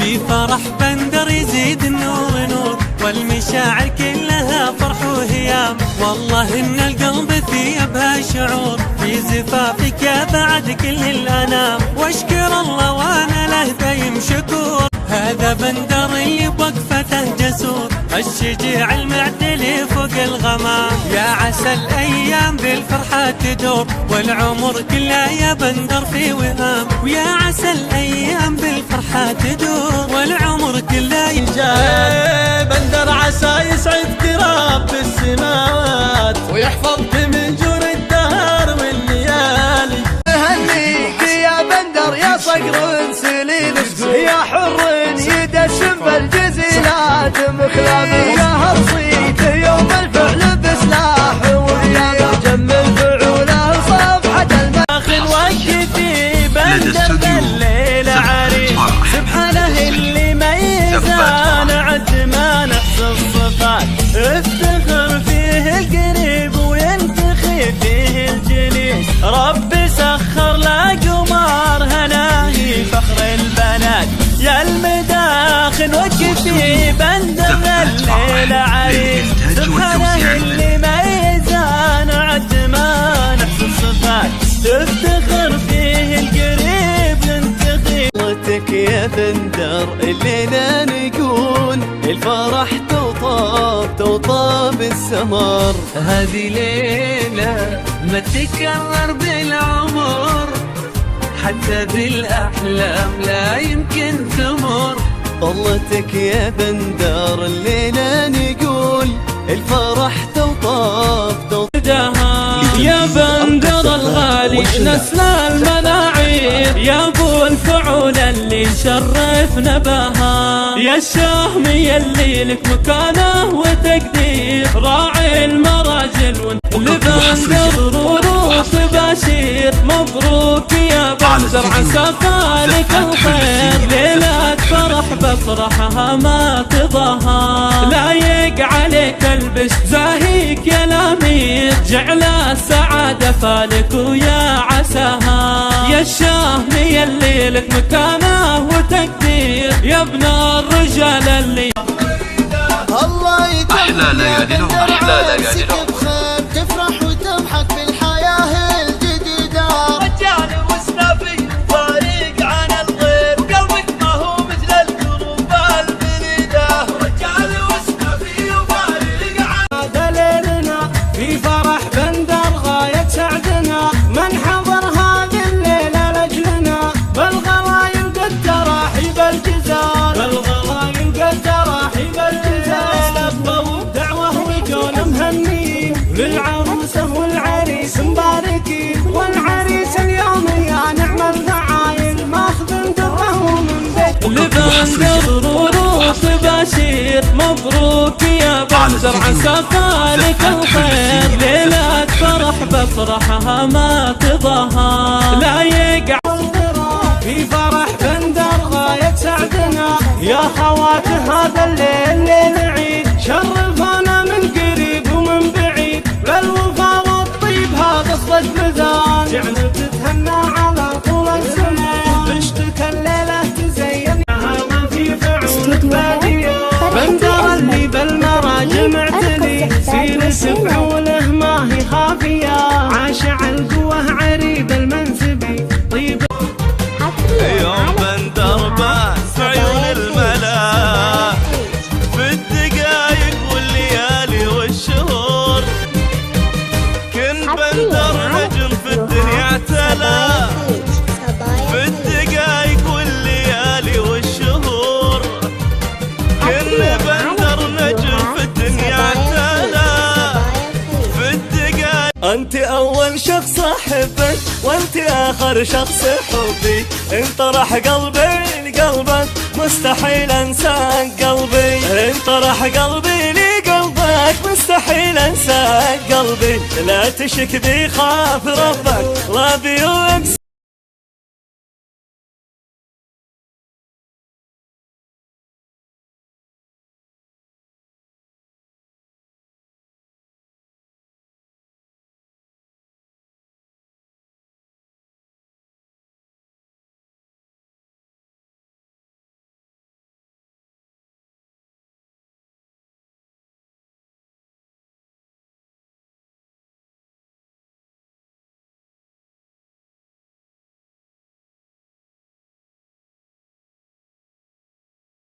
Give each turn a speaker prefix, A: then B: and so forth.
A: في فرح بندر يزيد النور نور، والمشاعر كلها فرح وهيام. والله إن القلب ثيابها شعور، في زفافك يا بعد كل الأنام. واشكر الله وأنا له دايم شكور، هذا بندر اللي بوقفته جسور، الشجاع المعتلي فوق الغمام. يا عسى الأيام بالفرحة تدور، والعمر كله يا بندر في وهام. ويا عسى الأيام بالفرحة تدور، والعمر كله
B: جاي بندر عسى يسعدك رب السماوات، ويحفظك من جور الدهر والليالي.
C: هنيك يا بندر يا صقر سليل، يا حر يدشم بالجزيلات مخلب. يا هرصيت يوم الفعل بسلاح ويا جمل فعوله صفحة
B: داخل وقتي بندر بالليل عريس، سبحانه اللي ميزان عد ما نحصي الصفات. افتخر فيه القريب وينتخي فيه الجليس، ربي سخر له قمر هناهي فخر البنات. يا المداخن وقتي بندر الليل عريس، سبحانه اللي ميزان عد ما نحصي الصفات. تفتخر فيه القريب ننتخي.
C: صوتك يا بندر الليلة نقول الفرح توطاب السمر. هذه ليلة ما تكرر بالعمر، حتى بالأحلام لا يمكن تمر. طلتك يا بندر الليلة نقول الفرح توطاب
B: يا بندر الغالي نسل المناعير، يا ابو الفعول اللي شرفنا بها. يا الشهمي اللي لك مكانه وتقدير، راعي المراجل لبندر وروح بشير. مبروك يا بندر عسى فالك الخير، ليلة فرح بفرحها ما تضاها. لايق عليك البش زاهيك يا الامير، جعل السعادة فالك ويا عساها. يا الشهمي اللي لك مكانه وتقدير، يا ابن الرجال اللي
C: الله يديم
D: أحلى ليالي لهم، أحلى ليالي لهم.
C: بخير تفرح وتضحك بالحياة الجديدة.
B: رجال وسنافي فارق عن الغير، وقلبك ما هو مثل القلوب البليدة. رجال وسنافي وفارق عن
C: دليلنا في فرح بندر غاية سعدنا، من حضر هذه الليلة لأجلنا. بالغلايل قد تراحيب الجزال، بالغلايل قد تراحيب الجزال. لبوا دعوة وجون مهنين للعروسة والعريس مباركين. والعريس اليوم يا نعم الفعايل ماخذ دره من بيت
B: لبندر وروح بشير. مبروك يا بندر عسى فالك الخير، ليلة فرح بفرحها ما تضاها. لايق
C: في فرح بندر غاية سعدنا، يا خوات هذا الليل ليل عيد. شرفونا من قريب ومن بعيد، بالوفا والطيب هذا صدق ميزان. جعل تتهنى على طول الزمان، عشتك الليلة تزين ما في فعول بادية. بندر اللي بالمراجل معتلي، سير سفعوله ما هي خافية. عاش على القوة عريب المنسبي طيب.
B: يوم بندر باس عيون الملا، في الدقايق والليالي والشهور. كن بندر نجم في الدنيا اعتلى، في الدقايق والليالي والشهور. كن بندر نجم في الدنيا اعتلى، في الدقايق.
C: انت اول شخص احبك، وانت اخر شخص حبي. انطرح قلبي لقلبك، مستحيل انساك قلبي. انطرح قلبي لقلبك، مستحيل انساك قلبي. لا تشك بي خاف ربك، لا بيوكس